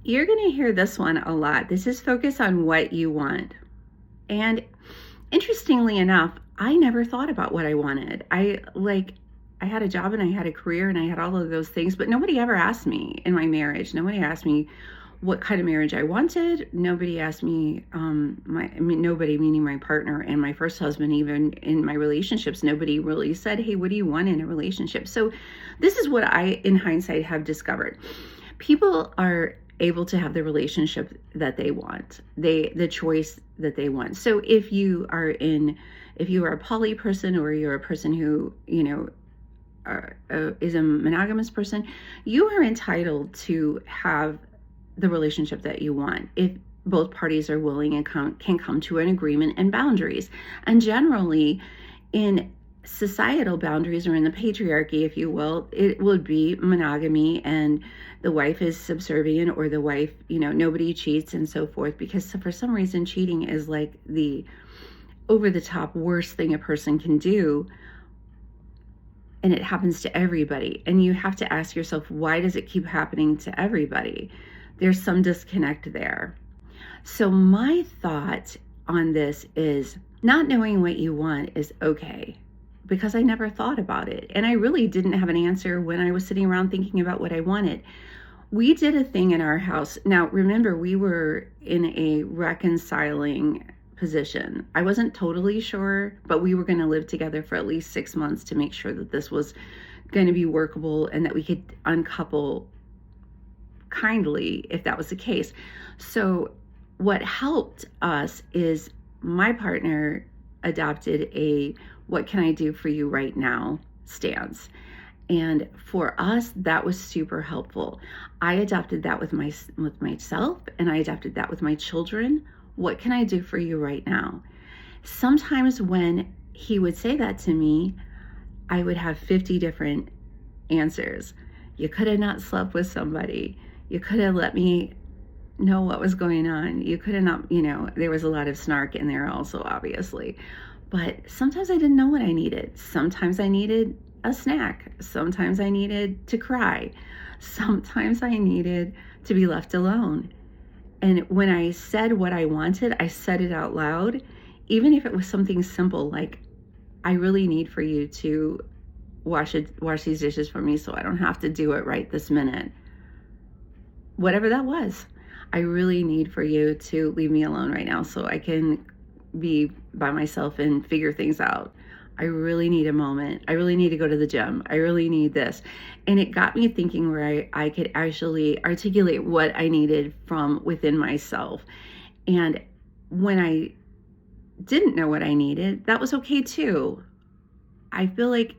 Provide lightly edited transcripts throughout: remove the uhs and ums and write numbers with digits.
You're going to hear this one a lot. This is focus on what you want. And interestingly enough, I never thought about what I wanted. I had a job and I had a career and I had all of those things, but nobody ever asked me in my marriage. Nobody asked me what kind of marriage I wanted. Nobody asked me, nobody, meaning my partner and my first husband, even in my relationships, nobody really said, hey, what do you want in a relationship? So this is what I, in hindsight, have discovered. People are able to have the relationship that they want, the choice that they want. So if you are a poly person, or you're a person who, is a monogamous person, you are entitled to have the relationship that you want if both parties are willing and can come to an agreement and boundaries. And generally, in societal boundaries, or in the patriarchy, if you will, it would be monogamy, and the wife is subservient, or the wife, nobody cheats and so forth, because for some reason cheating is like the over the top worst thing a person can do, and it happens to everybody. And you have to ask yourself, why does it keep happening to everybody? There's some disconnect there. So my thought on this is, not knowing what you want is okay, because I never thought about it. And I really didn't have an answer when I was sitting around thinking about what I wanted. We did a thing in our house. Now, remember, we were in a reconciling position. I wasn't totally sure, but we were going to live together for at least 6 months to make sure that this was going to be workable and that we could uncouple kindly if that was the case. So what helped us is my partner adopted a "what can I do for you right now" stance. And for us, that was super helpful. I adopted that with myself, and I adopted that with my children. What can I do for you right now? Sometimes when he would say that to me, I would have 50 different answers. You could have not slept with somebody. You could have let me know what was going on. You could have not, there was a lot of snark in there also, obviously. But sometimes I didn't know what I needed. Sometimes I needed a snack. Sometimes I needed to cry. Sometimes I needed to be left alone. And when I said what I wanted, I said it out loud, even if it was something simple like, I really need for you to wash these dishes for me so I don't have to do it right this minute. Whatever that was. I really need for you to leave me alone right now so I can be by myself and figure things out. I really need a moment. I really need to go to the gym. I really need this. And it got me thinking where I could actually articulate what I needed from within myself. And when I didn't know what I needed, that was okay too. I feel like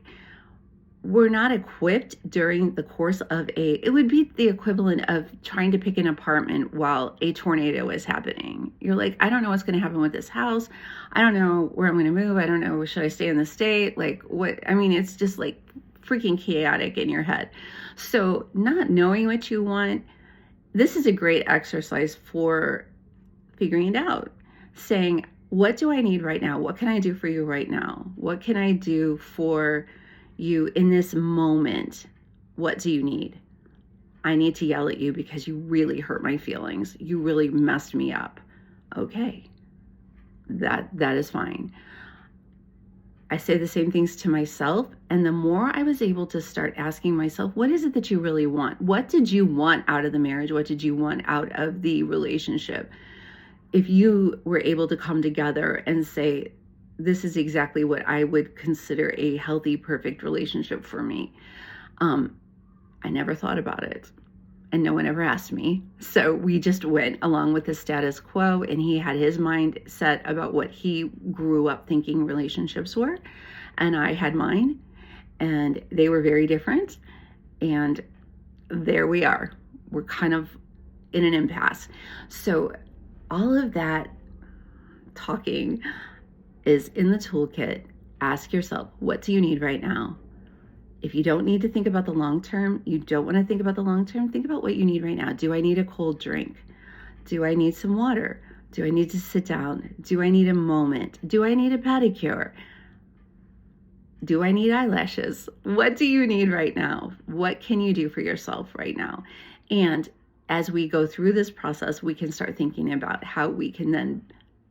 we're not equipped during the course of it would be the equivalent of trying to pick an apartment while a tornado is happening. You're like, I don't know what's going to happen with this house. I don't know where I'm going to move. I don't know, should I stay in the state? Like what? I mean, it's just like freaking chaotic in your head. So not knowing what you want, this is a great exercise for figuring it out. Saying, what do I need right now? What can I do for you right now? What can I do for you in this moment? What do you need? I need to yell at you because you really hurt my feelings. You really messed me up. Okay, that is fine. I say the same things to myself, and the more I was able to start asking myself, what is it that you really want? What did you want out of the marriage? What did you want out of the relationship? If you were able to come together and say, this is exactly what I would consider a healthy, perfect relationship for me. I never thought about it, and no one ever asked me. So we just went along with the status quo, and he had his mind set about what he grew up thinking relationships were, and I had mine, and they were very different. And there we are. We're kind of in an impasse. So all of that talking is in the toolkit. Ask yourself, what do you need right now? If you don't need to think about the long term, you don't want to think about the long term, think about what you need right now. Do I need a cold drink? Do I need some water? Do I need to sit down? Do I need a moment? Do I need a pedicure? Do I need eyelashes? What do you need right now? What can you do for yourself right now? And as we go through this process, we can start thinking about how we can then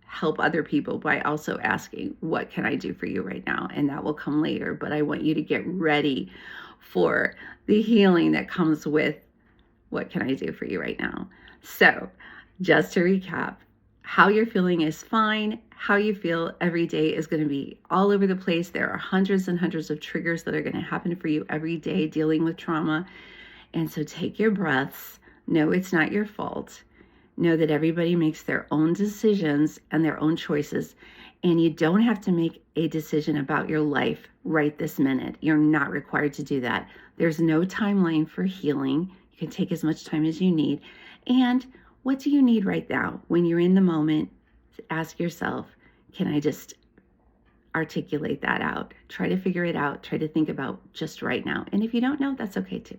help other people by also asking, what can I do for you right now? And that will come later. But I want you to get ready for the healing that comes with, what can I do for you right now? So just to recap, how you're feeling is fine. How you feel every day is going to be all over the place. There are hundreds and hundreds of triggers that are going to happen for you every day dealing with trauma. And so take your breaths. No, it's not your fault. Know that everybody makes their own decisions and their own choices. And you don't have to make a decision about your life right this minute. You're not required to do that. There's no timeline for healing. You can take as much time as you need. And what do you need right now? When you're in the moment, ask yourself, can I just articulate that out? Try to figure it out. Try to think about just right now. And if you don't know, that's okay too.